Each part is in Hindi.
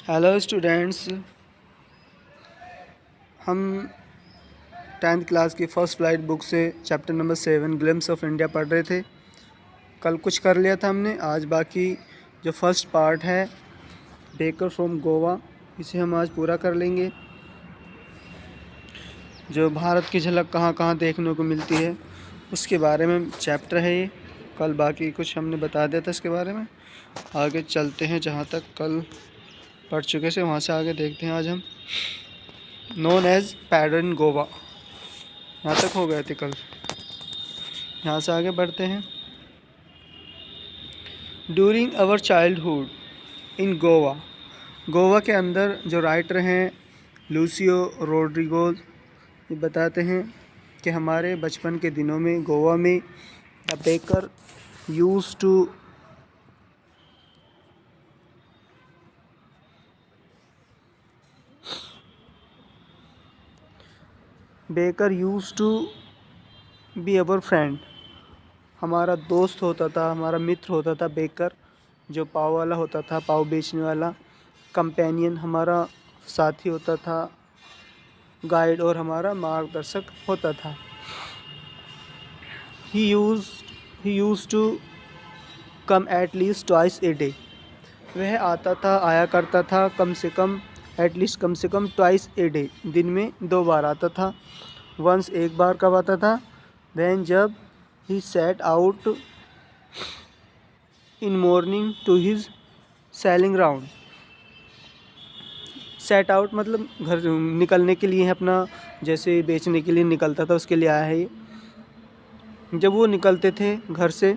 हेलो स्टूडेंट्स, हम 10th क्लास की फ़र्स्ट फ्लाइट बुक से chapter number 7 glimpse of India पढ़ रहे थे। कल कुछ कर लिया था हमने, आज बाकी जो फर्स्ट पार्ट है बेकर फ्रॉम गोवा, इसे हम आज पूरा कर लेंगे। जो भारत की झलक कहाँ कहाँ देखने को मिलती है उसके बारे में चैप्टर है ये। कल बाकी कुछ हमने बता दिया था इसके बारे में। आगे चलते हैं, जहाँ तक कल पढ़ चुके से वहाँ से आगे देखते हैं आज हम। नोन एज पैडर्न गोवा, यहाँ तक हो गए थे कल। यहाँ से आगे बढ़ते हैं। During our childhood in Goa, Goa के अंदर जो राइटर हैं लूसियो रोड्रिगोज, ये बताते हैं कि हमारे बचपन के दिनों में गोवा में the baker use to be our friend, हमारा दोस्त होता था, हमारा मित्र होता था बेकर, जो पाव वाला होता था, पाव बेचने वाला। कंपेनियन हमारा साथी होता था, गाइड और हमारा मार्गदर्शक होता था। He used to come at least twice a day, वह आया करता था कम से कम, एटलीस्ट कम से कम ट्वाइस ए डे, दिन में 2 बार आता था। वंस एक बार कब आता था? वैन जब he set out in morning to his selling round. Set out मतलब घर निकलने के लिए, अपना जैसे बेचने के लिए निकलता था उसके लिए आया है ये। जब वो निकलते थे घर से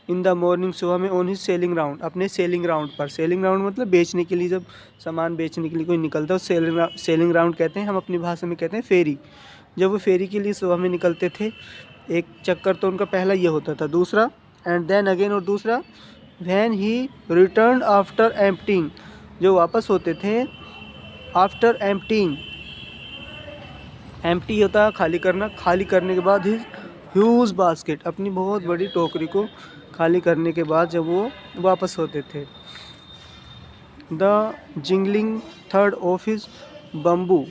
इन द मॉर्निंग, सुबह में, ऑन हिज सेलिंग राउंड, अपने सेलिंग राउंड पर। सेलिंग राउंड मतलब बेचने के लिए, जब सामान बेचने के लिए कोई निकलता है सेलिंग राउंड कहते हैं, हम अपनी भाषा में कहते हैं फेरी। जब वो फेरी के लिए सुबह में निकलते थे, एक चक्कर तो उनका पहला ये होता था। दूसरा एंड देन अगेन, और दूसरा when he return after emptying, जो वापस होते थे आफ्टर एम्प्टिंग। एम्प्टी होता है खाली करना, खाली करने के बाद ही ह्यूज बास्केट, अपनी बहुत बड़ी टोकरी को खाली करने के बाद जब वो वापस होते थे। द जिंगलिंग थर्ड of his bamboo,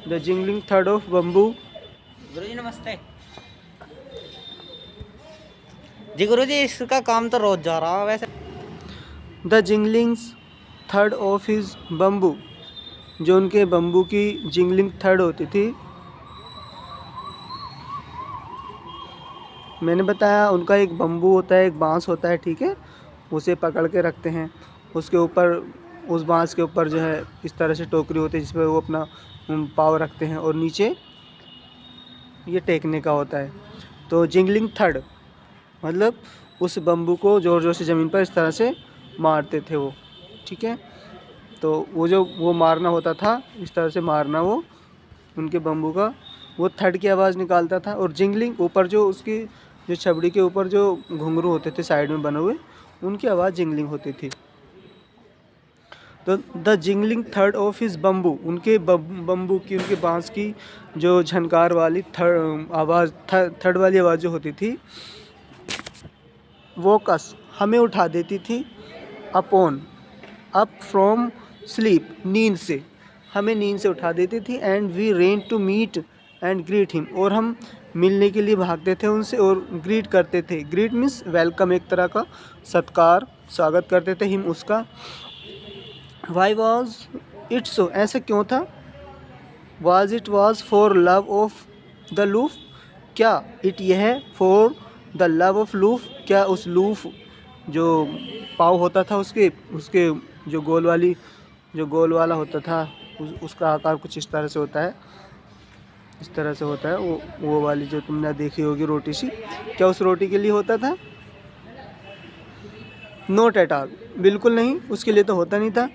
the jingling थर्ड ऑफ बम्बू। गुरुजी नमस्ते जी। गुरुजी इसका काम तो रोज जा रहा वैसे। द जिंगलिंग थर्ड ऑफ हिज बम्बू, जो उनके बम्बू की जिंगलिंग थर्ड होती थी। मैंने बताया उनका एक बम्बू होता है, एक बांस होता है, ठीक है, उसे पकड़ के रखते हैं। उसके ऊपर, उस बांस के ऊपर जो है इस तरह से टोकरी होती है जिस पर वो अपना पाव रखते हैं, और नीचे ये टेकने का होता है। तो जिंगलिंग थर्ड मतलब उस बम्बू को ज़ोर ज़ोर से ज़मीन पर इस तरह से मारते थे वो, ठीक है। तो वो मारना होता था, इस तरह से मारना, वो उनके बम्बू का वो थर्ड की आवाज़ निकालता था। और जिंगलिंग ऊपर जो उसकी जो छबड़ी के ऊपर जो घुंघरू होते थे साइड में बने हुए, उनकी आवाज़ जिंगलिंग होती थी। तो द जिंगलिंग थर्ड ऑफ हिज बम्बू, उनके बम्बू की, उनके बांस की जो झनकार वाली थर्ड वाली आवाज़ जो होती थी, वो कस हमें उठा देती थी। अपॉन, अप फ्रॉम स्लीप, नींद से, हमें नींद से उठा देती थी। And we ran to meet and greet him, और हम मिलने के लिए भागते थे उनसे और ग्रीट करते थे। ग्रीट मीन्स वेलकम, एक तरह का सत्कार, स्वागत करते थे हिम, उसका। वाई वॉज इट सो, ऐसा क्यों था? Was it was for love of the लूफ, क्या इट यह है फॉर द लव ऑफ लूफ, क्या उस लूफ जो पाव होता था उसके उसके जो गोल वाला होता था, उसका आकार कुछ इस तरह से होता है, इस तरह से होता है, वो वाली जो तुमने देखी होगी रोटी सी, क्या उस रोटी के लिए होता था? नोट एट ऑल, बिल्कुल नहीं, उसके लिए तो होता नहीं था।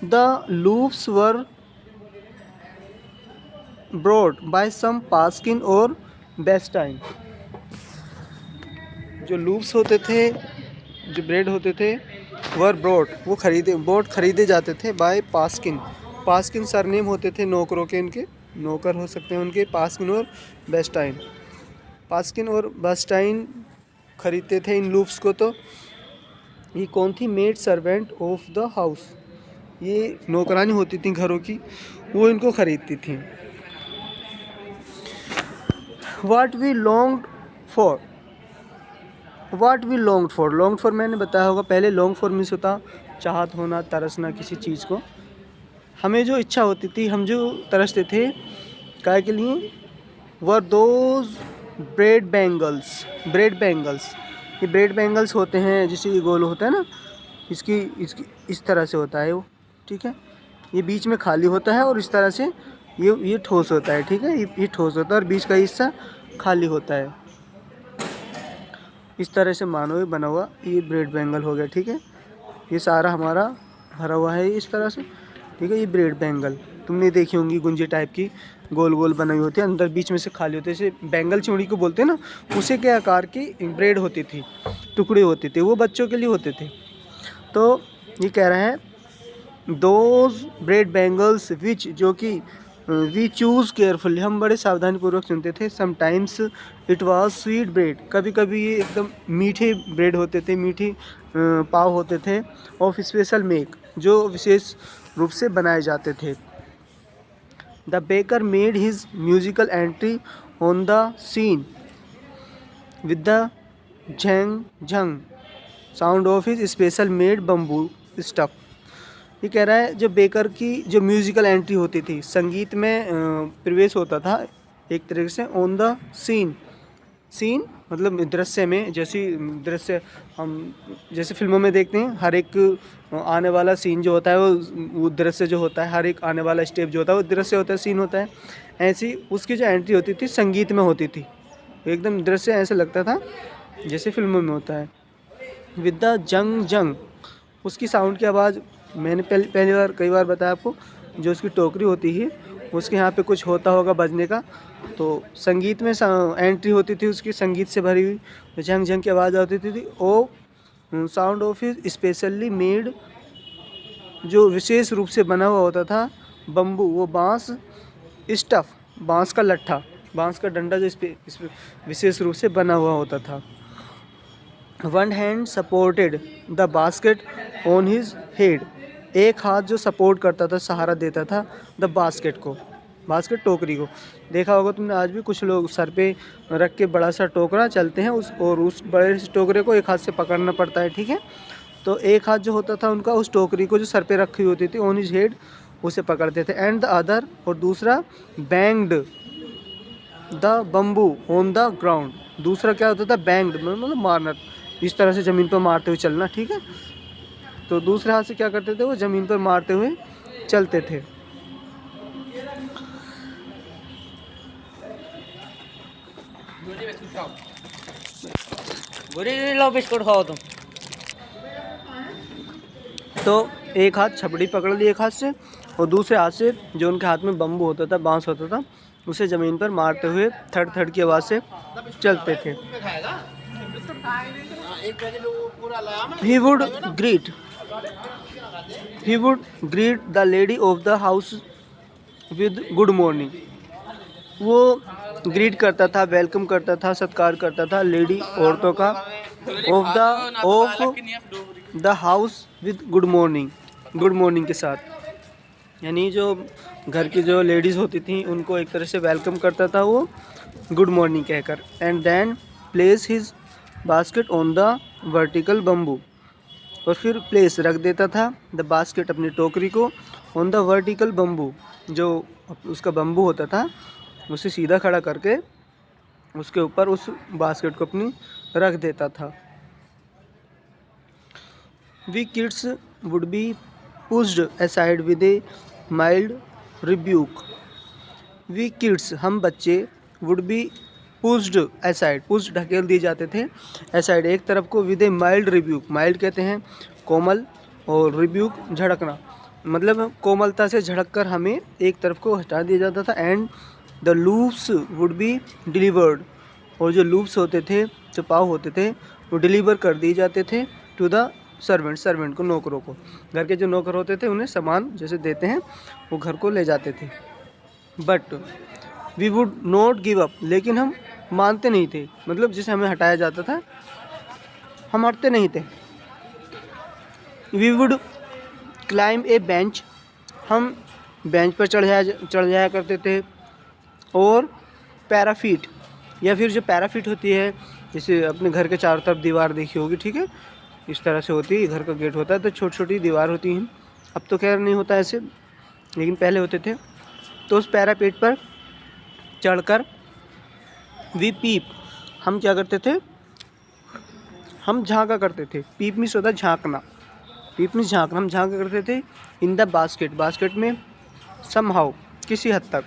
द लूफ्स वर ब्रॉड बाय सम पास्किन और बेस्टाइन, जो लूप्स होते थे, जो ब्रेड होते थे, वर ब्रॉड, वो खरीदे जाते थे बाय पास्किन। पास्किन सरनेम होते थे नौकरों के, इनके नौकर हो सकते हैं उनके, पास्किन और बेस्टाइन। पास्किन और बेस्टाइन खरीदते थे इन लूप्स को। तो ये कौन थी? Maid servant of the house, ये नौकरानी होती थी घरों की, वो इनको खरीदती थी। What we longed for, what we long for मैंने बताया होगा पहले। लॉन्ग फॉर मीन्स होता चाहत होना, तरसना किसी चीज़ को। हमें जो इच्छा होती थी, हम जो तरसते थे काय के लिए, वर those bread bangles. Bread bangles, ये ब्रेड बैंगल्स होते हैं, जैसे ये गोल होता है ना, इसकी इस तरह से होता है वो, ठीक है। ये बीच में खाली होता है और इस तरह से ये ठोस होता है, ठीक है। ये ठोस होता है और बीच का हिस्सा खाली होता है। इस तरह से मानो ये बना हुआ ये ब्रेड बैंगल हो गया, ठीक है। ये सारा हमारा भरा हुआ है इस तरह से, ठीक है। ये ब्रेड बैंगल तुमने देखी होंगी, गुंजे टाइप की गोल गोल बनाई होती है, अंदर बीच में से खाली होते हैं, जैसे बैंगल चूड़ी को बोलते हैं ना, उसे के आकार की ब्रेड होती थी, टुकड़े होते थे, वो बच्चों के लिए होते थे। तो ये कह रहे हैं दोज ब्रेड बैंगल्स विच, जो कि वी चूज़ केयरफुली, हम बड़े सावधानीपूर्वक चुनते थे। Sometimes it was sweet bread, कभी कभी ये एकदम मीठे ब्रेड होते थे, मीठी पाव होते थे। ऑफ स्पेशल मेक, जो विशेष रूप से बनाए जाते थे। The baker made his musical entry on the scene with the झंग झंग sound of his special made bamboo stuff. ये कह रहा है जो बेकर की जो म्यूजिकल एंट्री होती थी, संगीत में प्रवेश होता था एक तरीके से, ऑन द सीन। सीन मतलब दृश्य में, जैसे दृश्य हम जैसे फिल्मों में देखते हैं, हर एक आने वाला सीन जो होता है वो दृश्य जो होता है, हर एक आने वाला स्टेप जो होता है वो दृश्य होता है, सीन होता है। ऐसी उसकी जो एंट्री होती थी संगीत में होती थी, एकदम दृश्य ऐसे लगता था जैसे फिल्मों में होता है। विद द जंग जंग, उसकी साउंड की आवाज़, मैंने पहली बार कई बार बताया आपको, जो उसकी टोकरी होती है उसके यहाँ पे कुछ होता होगा बजने का, तो संगीत में एंट्री होती थी उसकी, संगीत से भरी हुई, तो झंग झंग की आवाज़ आती थी। ओ sound of is specially made, जो विशेष रूप से बना हुआ होता था, बम्बू, वो बांस, स्टफ, बांस का लट्ठा, बांस का डंडा जो इस विशेष रूप से बना हुआ होता था। One hand supported the basket on his head, एक हाथ जो सपोर्ट करता था, सहारा देता था द बास्केट को, बास्केट टोकरी को। देखा होगा तुमने, आज भी कुछ लोग सर पे रख के बड़ा सा टोकरा चलते हैं, उस बड़े से टोकरे को एक हाथ से पकड़ना पड़ता है, ठीक है। तो एक हाथ जो होता था उनका उस टोकरी को जो सर पे रखी होती थी ऑन हिज हेड, उसे पकड़ते थे। एंड द अदर, और दूसरा, banged the bamboo on the ground, दूसरा क्या होता था, बैंग्ड मतलब मारना, इस तरह से ज़मीन पर मारते हुए चलना, ठीक है। तो दूसरे हाथ से क्या करते थे, वो ज़मीन पर मारते हुए चलते थे। बुरी लो बिस्कुट खाओ तुम। तो एक हाथ छपड़ी पकड़ ली एक हाथ से, और दूसरे हाथ से जो उनके हाथ में बम्बू होता था, बांस होता था, उसे ज़मीन पर मारते हुए थड़ थड़ की आवाज़ से चलते थे। He would greet the lady of the house with good morning. वो ग्रीट करता था, वेलकम करता था, सत्कार करता था लेडी, औरतों का, of the house with good morning, good morning के साथ। यानी जो घर की जो लेडीज़ होती थी उनको एक तरह से वेलकम करता था वो गुड मॉर्निंग कहकर। And then place his basket on the vertical bamboo, और फिर प्लेस रख देता था द बास्केट, अपनी टोकरी को, ऑन द वर्टिकल बम्बू, जो उसका बम्बू होता था उसे सीधा खड़ा करके उसके ऊपर उस बास्केट को अपनी रख देता था। We kids would be pushed aside with a mild rebuke. We kids, हम बच्चे, would be pushed aside, push ढकेल दिए जाते थे, असाइड एक तरफ को, with a mild rebuke, mild कहते हैं कोमल, और रिब्यूक झड़कना, मतलब कोमलता से झड़क कर हमें एक तरफ को हटा दिया जाता था। And the loops would be delivered, और जो लूप्स होते थे, जो पाव होते थे, वो डिलीवर कर दिए जाते थे टू द सर्वेंट, सर्वेंट को, नौकरों को। घर के जो नौकर होते थे उन्हें सामान जैसे देते हैं वो घर को ले जाते थे। But we would not give up, लेकिन हम मानते नहीं थे, मतलब जैसे हमें हटाया जाता था हम हटते नहीं थे। We would climb a bench, हम बेंच पर चढ़ जाया करते थे। और पैराफीट, या फिर जो पैराफीट होती है, जैसे अपने घर के चारों तरफ दीवार देखी होगी, ठीक है, इस तरह से होती है, घर का गेट होता है तो छोटी छोटी दीवार होती हैं। अब तो खैर नहीं होता ऐसे, लेकिन पहले होते थे। तो उस पैरापेट पर चढ़कर वी पीप, हम क्या करते थे, हम झांका करते थे। पीप मीन्स होता है झांकना, पीप मीन्स झांकना, हम झांका करते थे। इन द बास्केट, बास्केट में, समहाउ, किसी हद तक।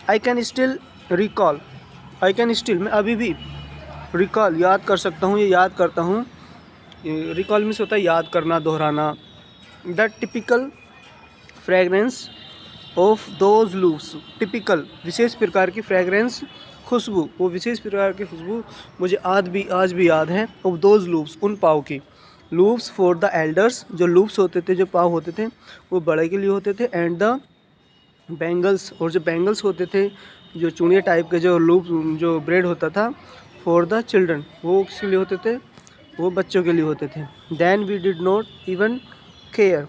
I can still recall, I can still, मैं अभी भी, रिकॉल याद कर सकता हूँ, ये याद करता हूँ। रिकॉल मीन्स होता है याद करना, दोहराना। The typical fragrance of those loaves, typical विशेष प्रकार की फ्रेगरेंस, खुशबू, वो विशेष प्रकार की खुशबू मुझे आज भी याद है। ऑफ दोज लूप्स, उन पाव की। लूप्स फॉर द एल्डर्स, जो लूप्स होते थे, जो पाव होते थे, वो बड़े के लिए होते थे। एंड द बैंगल्स, और जो बैंगल्स होते थे, जो चूड़िया टाइप के जो लूप, जो ब्रेड होता था, फॉर द चिल्ड्रन, वो किसके लिए होते थे, वो बच्चों के लिए होते थे। Then we did not even care,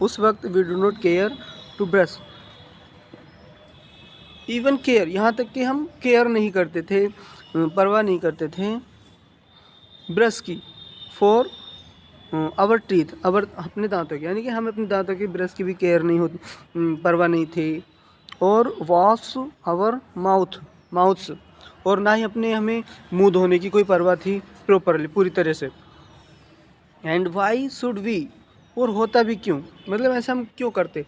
उस वक्त we did not care to brush, even care, यहाँ तक कि हम केयर नहीं करते थे, परवाह नहीं करते थे ब्रश की, फॉर आवर टीथ, आवर, अपने दांतों की, यानी कि हमें अपने दांतों की ब्रश की भी केयर नहीं होती, परवाह नहीं थी। और वॉश आवर माउथ, माउथ्स, और ना ही अपने हमें मुंह धोने की कोई परवाह थी प्रॉपरली, पूरी तरह से। एंड वाई शुड वी, और होता भी क्यों, मतलब ऐसा हम क्यों करते।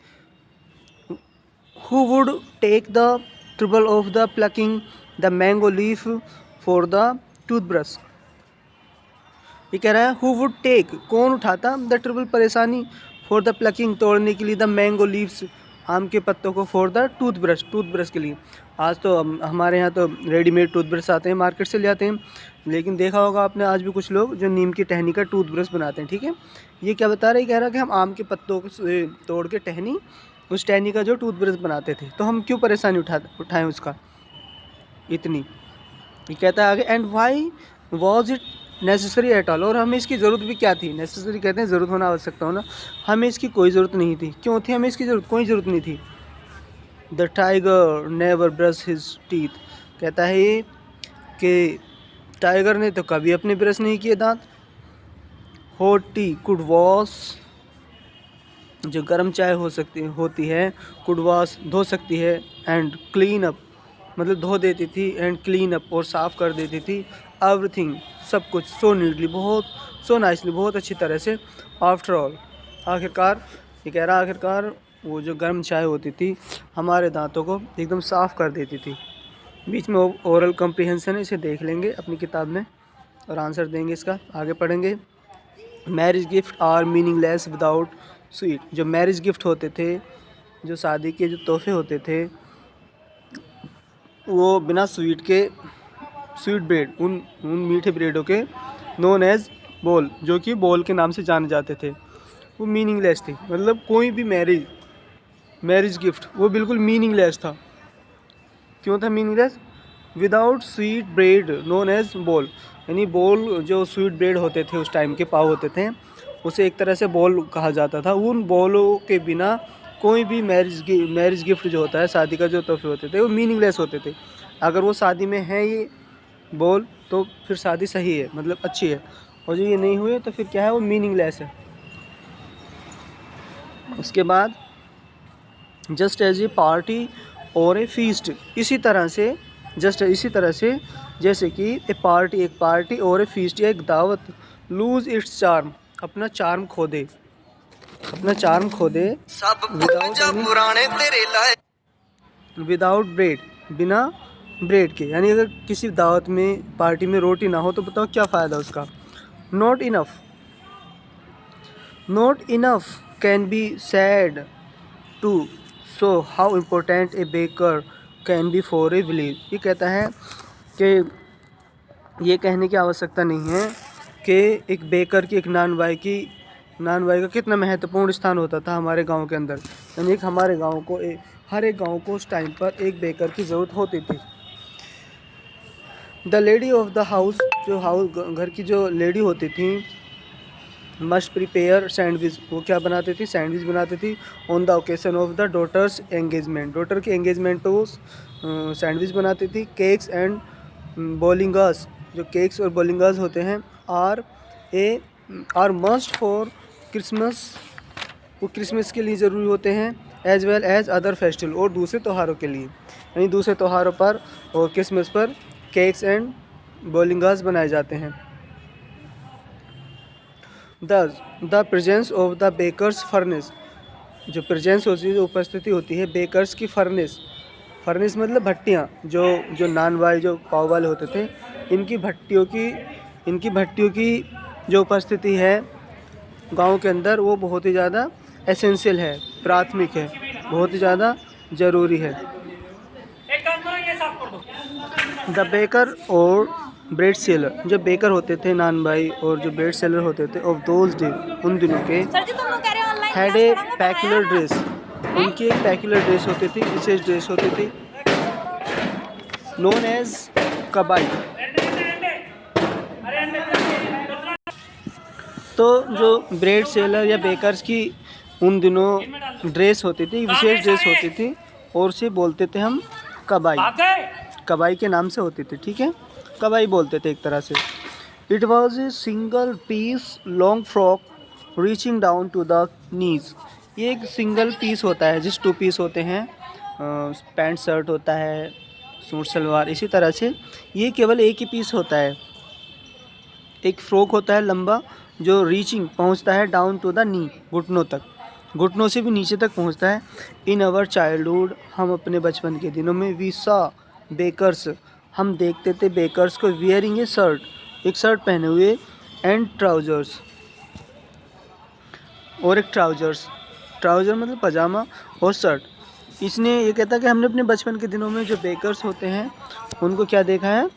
Who would take the trouble of the plucking the mango leaf for the toothbrush, ये कह रहा है हु वुड टेक, कौन उठाता, द ट्रबल, परेशानी, फॉर द प्लकिंग, तोड़ने के लिए, द मैंगो लीव्स, आम के पत्तों को, फॉर द टूथब्रश, टूथब्रश के लिए। आज तो हमारे यहाँ तो रेडीमेड टूथब्रश आते हैं, मार्केट से ले आते हैं, लेकिन देखा होगा आपने आज भी कुछ लोग जो नीम की टहनी का टूथब्रश बनाते हैं, ठीक है। ये क्या बता रहा है, कह रहा है कि हम आम के पत्तों को तोड़ के टहनी, उस टहनी का जो टूथब्रश बनाते थे, तो हम क्यों परेशानी उठाएं उसका इतनी। ये कहता है आगे, and why was it necessary at all, और हमें इसकी ज़रूरत भी क्या थी। नेसेसरी कहते हैं ज़रूरत होना, आवश्यकता होना, हमें इसकी कोई ज़रूरत नहीं थी। क्यों थी हमें इसकी ज़रूरत, कोई ज़रूरत नहीं थी। The tiger never brush his teeth, कहता है ये कि टाइगर ने तो कभी अपने ब्रश नहीं किए दांत। हॉट टी कुड वॉश, जो गर्म चाय होती है, कुड वॉश, धो सकती है, एंड क्लीन अप, मतलब धो देती थी, एंड क्लीन अप, और साफ़ कर देती थी, एवरीथिंग, सब कुछ, सो नीटली, बहुत, सो नाइसली, बहुत अच्छी तरह से। आफ्टर ऑल, आखिरकार, ये कह रहा आखिरकार वो जो गर्म चाय होती थी हमारे दांतों को एकदम साफ़ कर देती थी। बीच में ओरल कॉम्प्रिहेंशन है, इसे देख लेंगे अपनी किताब में और आंसर देंगे इसका, आगे पढ़ेंगे। Marriage gift are meaningless without sweet, जो मैरिज गिफ्ट होते थे, जो शादी के जो तोहफे होते थे, वो बिना स्वीट के, स्वीट ब्रेड, उन मीठे ब्रेडों के, नोन एज बोल, जो कि बोल के नाम से जाने जाते थे, वो मीनिंगलेस थी। मतलब कोई भी मैरिज गिफ्ट वो बिल्कुल मीनिंगलेस था। क्यों था meaningless, without sweet bread known as बोल, यानी बोल, जो स्वीट ब्रेड होते थे उस टाइम के, पाव होते थे, उसे एक तरह से बोल कहा जाता था। उन बोलों के बिना कोई भी मैरिज गिफ्ट जो होता है, शादी का जो तोहफे होते थे, वो मीनिंगलेस होते थे। अगर वो शादी में है ये बोल तो फिर शादी सही है, मतलब अच्छी है, और जो ये नहीं हुए तो फिर क्या है, वो मीनिंगलेस है। उसके बाद जस्ट एज ए पार्टी और ए फीस्ट, इसी तरह से, जस्ट इसी तरह से जैसे कि ए पार्टी, एक पार्टी, और ए फीस्ट, या एक दावत, लूज इट्स चार्म, अपना चार्म खो दे, अपना चार्म खो दे, विदाउट ब्रेड, बिना ब्रेड के, यानी अगर किसी दावत में, पार्टी में रोटी ना हो तो बताओ क्या फ़ायदा उसका। Not enough can be said to show how important a baker can be for a village, ये कहता है कि ये कहने की आवश्यकता नहीं है कि एक बेकर की, एक नान बाई का कितना महत्वपूर्ण स्थान होता था हमारे गांव के अंदर। यानी एक हमारे गांव को, हर एक गांव को उस टाइम पर एक बेकर की ज़रूरत होती थी। The lady of the house, जो घर की जो लेडी होती थी, मस्ट प्रिपेयर सैंडविच, वो क्या बनाती थी, सैंडविच बनाती थी। On the occasion of the daughter's engagement, daughter के एंगेजमेंट पे वो सैंडविच बनाती थी। केक्स एंड बोलिंगस, जो केक्स और बोलिंगस होते हैं आर मस्ट फॉर क्रिसमस, वो क्रिसमस के लिए ज़रूरी होते हैं। As well as other festival, और दूसरे त्योहारों के लिए, यानी दूसरे त्योहारों पर और क्रिसमस पर केक्स एंड बोलिंगस बनाए जाते हैं। The presence of the baker's furnace, जो प्रेजेंस होती है, उपस्थिति होती है बेकर्स की फर्नेस, फर्नेस मतलब भट्टियाँ, जो नान वाले जो पाव वाले होते थे, इनकी भट्टियों की जो उपस्थिति है गांव के अंदर, वो बहुत ही ज़्यादा एसेंशियल है, प्राथमिक है, बहुत ही ज़्यादा ज़रूरी है। द बेकर और ब्रेड सेलर, जो बेकर होते थे नान भाई और जो ब्रेड सेलर होते थे ऑफ दोज डे, उन दिनों के, हैड ए पैक्युलर ड्रेस, उनकी एक पैक्युलर ड्रेस होती थी, विशेष ड्रेस होती थी, नोन एज कबाई। तो जो ब्रेड सेलर या बेकर्स की उन दिनों ड्रेस होती थी, विशेष ड्रेस होती थी, और उसे बोलते थे हम कबाई, कबाई के नाम से होती थी, ठीक है, कबाई बोलते थे एक तरह से। It was a single piece long frock reaching down to the knees, ये एक सिंगल पीस होता है, जिस 2 पीस होते हैं, पैंट शर्ट होता है, सूट सलवार, इसी तरह से ये केवल एक ही पीस होता है। एक फ्रॉक होता है लंबा, जो रीचिंग पहुंचता है डाउन टू द नी, घुटनों तक, घुटनों से भी नीचे तक पहुंचता है। इन आवर चाइल्डहुड, हम अपने बचपन के दिनों में, वी सा बेकर्स, हम देखते थे बेकर्स को वियरिंग ए शर्ट, एक शर्ट पहने हुए, एंड ट्राउजर्स, और एक ट्राउजर्स, ट्राउजर मतलब पजामा और शर्ट। इसने ये कहता है कि हमने अपने बचपन के दिनों में जो बेकर्स होते हैं उनको क्या देखा है,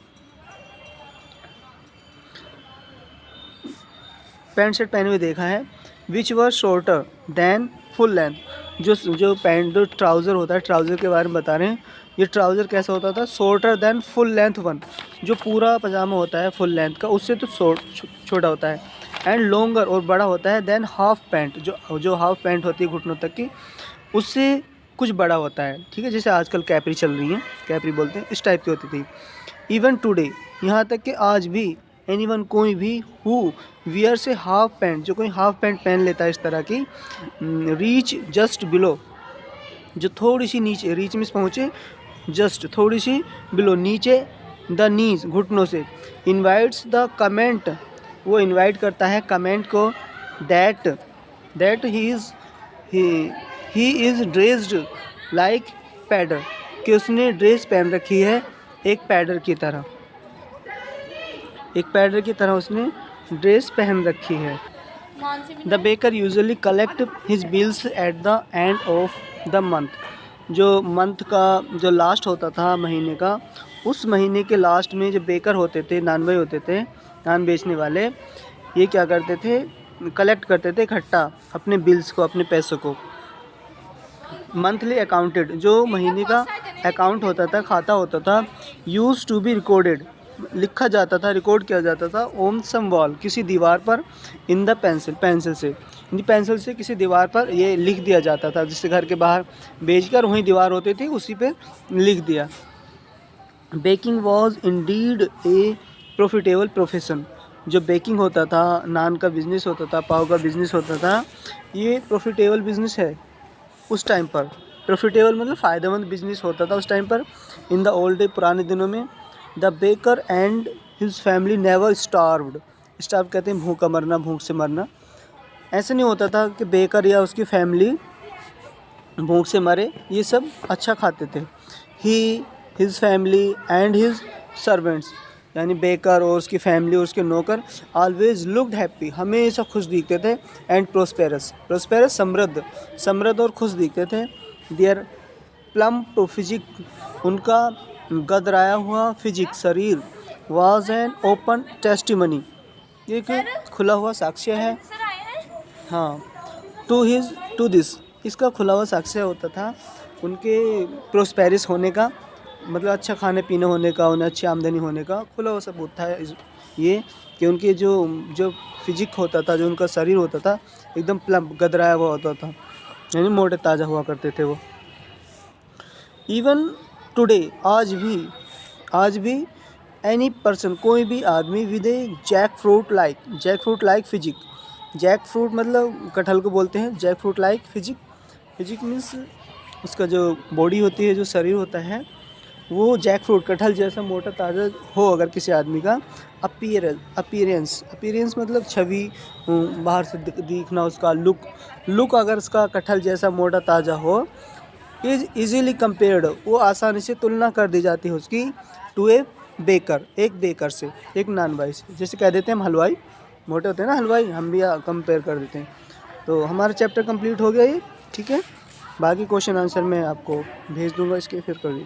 पैंट शर्ट पहने हुए देखा है। विच वर शॉर्टर दैन फुल लेंथ, जो पैंट जो ट्राउज़र होता है, ट्राउज़र के बारे में बता रहे हैं। ये ट्राउज़र कैसा होता था, shorter than full length one, जो पूरा पजामा होता है फुल लेंथ का, उससे तो छोटा होता है। एंड लॉन्गर, और बड़ा होता है, दैन हाफ पैंट, जो हाफ पैंट होती है घुटनों तक की, उससे कुछ बड़ा होता है, ठीक है, जैसे आजकल कैपरी चल रही है, कैपरी बोलते हैं, इस टाइप की होती थी। इवन टुडे, यहाँ तक कि आज भी, एनीवन कोई भी, हु वियर से हाफ पैंट, जो कोई हाफ पैंट पहन लेता है इस तरह की, रीच जस्ट बिलो, जो थोड़ी सी नीचे, रीच में पहुँचे, जस्ट थोड़ी सी बिलो, नीचे, द नीज, घुटनों से, इनवाइट्स द कमेंट, वो इनवाइट करता है कमेंट को, that he is dressed like pader, कि उसने ड्रेस पहन रखी है एक पैडर की तरह, एक पैडर की तरह उसने ड्रेस पहन रखी है। The baker usually collect his bills at the end of the month, जो मंथ का जो लास्ट होता था महीने का, उस महीने के लास्ट में जो बेकर होते थे, नान भाई होते थे, नान बेचने वाले, ये क्या करते थे, कलेक्ट करते थे इकट्ठा अपने बिल्स को, अपने पैसों को। मंथली अकाउंटेड, जो महीने का अकाउंट होता था, खाता होता था, यूज टू बी रिकॉर्डेड, लिखा जाता था, रिकॉर्ड किया जाता था, ऑन सम वॉल, किसी दीवार पर, इन द पेंसिल से किसी दीवार पर ये लिख दिया जाता था, जिससे घर के बाहर बेचकर वहीं दीवार होती थी, उसी पे लिख दिया। Baking was Indeed A profitable profession, जो बेकिंग होता था, नान का बिजनेस होता था, पाव का बिजनेस होता था, ये प्रॉफिटेबल बिजनेस है उस टाइम पर। प्रॉफिटेबल मतलब फ़ायदेमंद बिजनेस होता था उस टाइम पर। इन द ओल्ड डे, पुराने दिनों में, the baker and his family never starved, starve कहते हैं भूखा मरना, भूख से मरना। ऐसे नहीं होता था कि बेकर या उसकी फैमिली भूख से मरे, ये सब अच्छा खाते थे। His family and his servants, यानी बेकर और उसकी फैमिली और उसके नौकर, ऑलवेज लुक्ड हैप्पी, हमेशा खुश दिखते थे, एंड प्रोस्पेरस, समृद्ध और खुश दिखते थे। देयर प्लम्प फिजिक, उनका गदराया हुआ फिजिक, शरीर, वाज एन ओपन टेस्टिमनी, एक खुला हुआ साक्ष्य है, हाँ, टू दिस, इसका खुला हुआ साक्ष्य होता था उनके प्रोस्पेरिस होने का, मतलब अच्छा खाने पीने होने का, उन्हें अच्छी आमदनी होने का खुला हुआ सबूत था ये कि उनके जो जो फिजिक होता था, जो उनका शरीर होता था एकदम प्लम्प गदराया हुआ होता था, यानी मोटे ताज़ा हुआ करते थे वो। इवन टुडे आज भी एनी पर्सन, कोई भी आदमी with a jack fruit like physique, jack fruit मतलब कटहल को बोलते हैं, jack fruit like physique means उसका जो बॉडी होती है, जो शरीर होता है वो जैक फ्रूट कटहल जैसा मोटा ताज़ा हो अगर किसी आदमी का। अपीयरेंस मतलब छवि, बाहर से दिखना, उसका लुक अगर उसका कटहल जैसा मोटा ताज़ा हो, इज इजीली कंपेयर्ड, वो आसानी से तुलना कर दी जाती है उसकी, टू ए बेकर, एक बेकर से, एक नान बाई से। जैसे कह देते हैं हम हलवाई मोटे होते हैं ना हलवाई, हम भी कंपेयर कर देते हैं। तो हमारा चैप्टर कंप्लीट हो गया ये, ठीक है। बाकी क्वेश्चन आंसर मैं आपको भेज दूंगा इसके, फिर करिए।